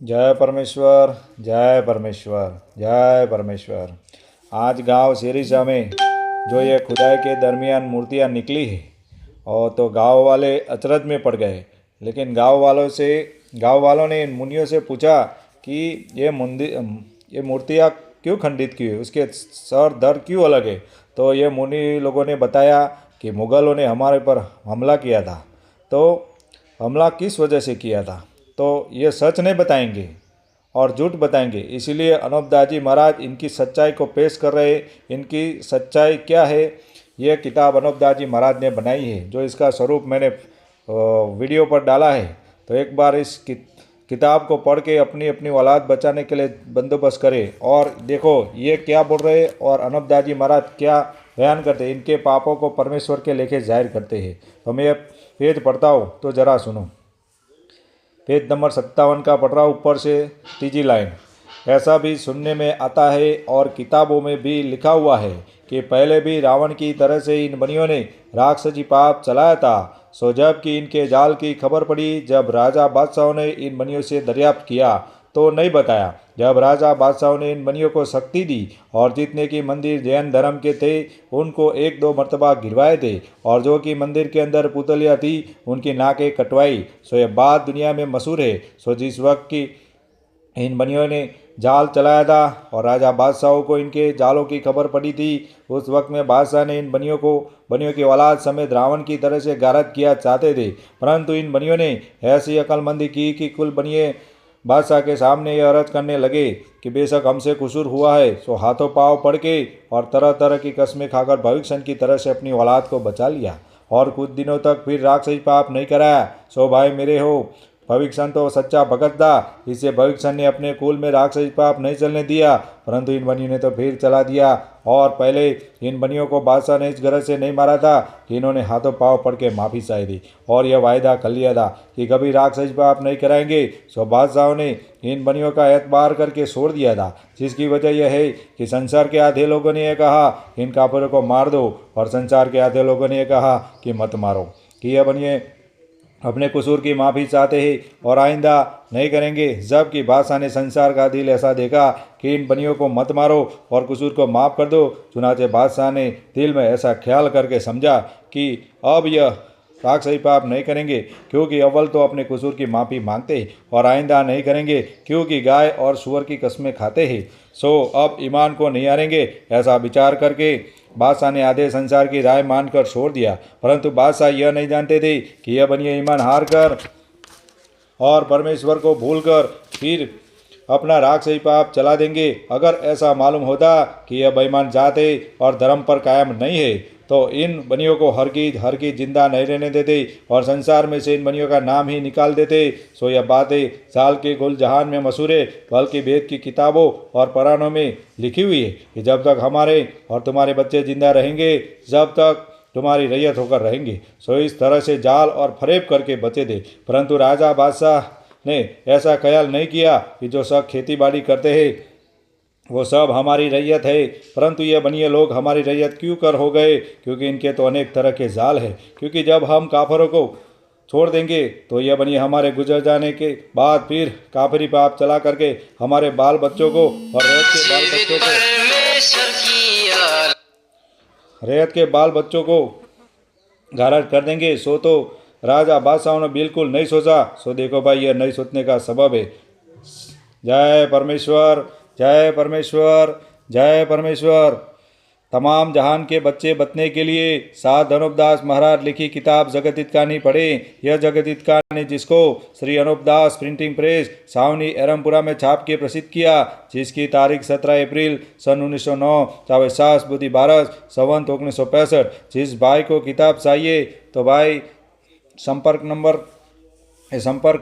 जय परमेश्वर, जय परमेश्वर, जय परमेश्वर। आज गांव सिरिसा में जो ये खुदाई के दरमियान मूर्तियां निकली है और तो गांव वाले अचरज में पड़ गए। लेकिन गांव वालों ने इन मुनियों से पूछा कि ये मूर्तियां क्यों खंडित की है, उसके सर धड़ क्यों अलग है। तो ये मुनि लोगों ने बताया कि मुग़लों ने हमारे पर हमला किया था। तो हमला किस वजह से किया था, तो ये सच नहीं बताएंगे और झूठ बताएंगे। इसीलिए अनोपदाजी महाराज इनकी सच्चाई को पेश कर रहे। इनकी सच्चाई क्या है, ये किताब अनोपदाजी महाराज ने बनाई है। जो इसका स्वरूप मैंने वीडियो पर डाला है, तो एक बार इस किताब को पढ़ के अपनी अपनी औलाद बचाने के लिए बंदोबस्त करें और देखो ये क्या बोल रहे हैं और अनोपदाजी महाराज क्या बयान करते हैं। इनके पापों को परमेश्वर के लेखे जाहिर करते हैं। तो मैं पेज पढ़ता हूँ, तो ज़रा सुनो। पेज नंबर 57 का पढ़ रहा हूँ, ऊपर से तीजी लाइन। ऐसा भी सुनने में आता है और किताबों में भी लिखा हुआ है कि पहले भी रावण की तरह से इन बनियों ने राक्षसी पाप चलाया था। सो जब कि इनके जाल की खबर पड़ी, जब राजा बादशाहों ने इन बनियों से दरियाफ्त किया तो नहीं बताया। जब राजा बादशाहों ने इन बनियों को शक्ति दी और जितने की मंदिर जैन धर्म के थे उनको एक दो मर्तबा गिरवाए थे, और जो कि मंदिर के अंदर पुतलियाँ थी उनकी नाकें कटवाई। सो यह बात दुनिया में मशहूर है। सो जिस वक्त की इन बनियों ने जाल चलाया था और राजा बादशाहों को इनके जालों की खबर पड़ी थी, उस वक्त में बादशाह ने इन बनियों की औलाद समेत रावण की तरह से गारद किया चाहते थे। परंतु इन बनियों ने ऐसी अक्लमंदी की कि कुल बनिए बादशाह के सामने यह अर्ज करने लगे कि बेशक हमसे कसूर हुआ है, सो हाथों पाँव पड़ के और तरह तरह की कस्में खाकर भविष्य की तरह से अपनी औलाद को बचा लिया और कुछ दिनों तक फिर राक्षसी पाप नहीं कराया। सो भाई मेरे हो, भविष्य तो सच्चा भगत था। इससे भविष्य ने अपने कुल में राक्षसी पाप नहीं चलने दिया, परंतु इन बनियों ने तो फिर चला दिया। और पहले इन बनियों को बादशाह ने इस गरज से नहीं मारा था कि इन्होंने हाथों पाँव पड़ के माफ़ी चाही थी और यह वायदा कर लिया था कि कभी राक्षसी पाप नहीं कराएंगे। सो बादशाहों ने इन बनियों का एतबार करके छोड़ दिया था, जिसकी वजह यह है कि संसार के आधे लोगों ने यह कहा इन काफिरों को मार दो और संसार के आधे लोगों ने यह कहा कि मत मारो। कि यह बनिए अपने कसूर की माफ़ी चाहते हैं और आइंदा नहीं करेंगे। जबकि बादशाह ने संसार का दिल ऐसा देखा कि इन बनियों को मत मारो और कसूर को माफ़ कर दो। चुनाचे बादशाह ने दिल में ऐसा ख्याल करके समझा कि अब यह राक्षसी पाप नहीं करेंगे, क्योंकि अव्वल तो अपने कसूर की माफ़ी मांगते हैं और आइंदा नहीं करेंगे क्योंकि गाय और सूअर की कस्में खाते हैं। सो अब ईमान को नहीं हारेंगे। ऐसा विचार करके बादशाह ने आधे संसार की राय मानकर छोड़ दिया। परंतु बादशाह यह नहीं जानते थे कि यह बनिए ईमान हार कर और परमेश्वर को भूलकर फिर अपना राक्षसी पाप चला देंगे। अगर ऐसा मालूम होता कि यह बेईमान जात है और धर्म पर कायम नहीं है, तो इन बनियों को हरगिज जिंदा नहीं रहने देते और संसार में से इन बनियों का नाम ही निकाल देते। सो यह बातें साल के गुल जहान में मशहूर है, बल्कि वेद की किताबों और पुराणों में लिखी हुई है कि जब तक हमारे और तुम्हारे बच्चे जिंदा रहेंगे, जब तक तुम्हारी रैयत होकर रहेंगे। सो इस तरह से जाल और फरेब करके बचे थे। परंतु राजा बादशाह ने ऐसा ख्याल नहीं किया कि जो सब खेती बाड़ी करते हैं वो सब हमारी रैयत है। परंतु ये बनिए लोग हमारी रैयत क्यों कर हो गए, क्योंकि इनके तो अनेक तरह के जाल हैं। क्योंकि जब हम काफरों को छोड़ देंगे तो यह बनिए हमारे गुजर जाने के बाद फिर काफरी पाप चला करके हमारे बाल बच्चों को और रैयत के बाल बच्चों को गारद कर देंगे। सो तो राजा बादशाहों ने बिल्कुल नहीं सोचा। सो देखो भाई, यह नहीं सोचने का सबब है। जय परमेश्वर, जय परमेश्वर, जय परमेश्वर। तमाम जहान के बच्चे बचने के लिए सात अनूपदास महाराज लिखी किताब जगतित कहानी पढ़ें। यह जगतित कहानी जिसको श्री अनूपदास प्रिंटिंग प्रेस सावनी एरमपुरा में छाप के प्रसिद्ध किया, जिसकी तारीख 17 अप्रैल सन 1909 चावे सास बुद्धि बारस संवत 1965। जिस भाई को किताब चाहिए तो भाई संपर्क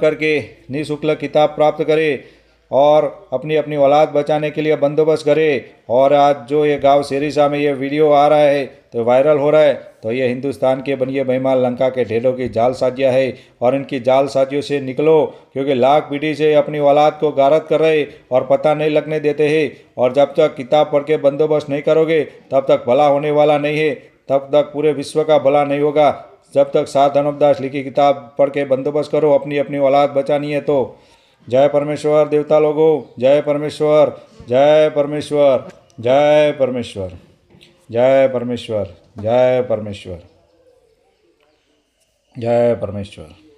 करके निःशुल्क किताब प्राप्त करे और अपनी अपनी औलाद बचाने के लिए बंदोबस्त करे। और आज जो ये गांव सिरिसा में ये वीडियो आ रहा है तो वायरल हो रहा है, तो ये हिंदुस्तान के बनिए बेईमान लंका के ढेरों की जालसाजियाँ है और इनकी जालसाजियों से निकलो, क्योंकि लाख पीढ़ी से अपनी औलाद को गारद कर रहे और पता नहीं लगने देते हैं। और जब तक किताब पढ़ के बंदोबस्त नहीं करोगे तब तक भला होने वाला नहीं है, तब तक पूरे विश्व का भला नहीं होगा। जब तक सात अनूपदास लिखी किताब पढ़ के बंदोबस्त करो, अपनी अपनी औलाद बचानी है तो। जय परमेश्वर देवता लोगों, जय परमेश्वर, जय परमेश्वर, जय परमेश्वर, जय परमेश्वर, जय परमेश्वर, जय परमेश्वर।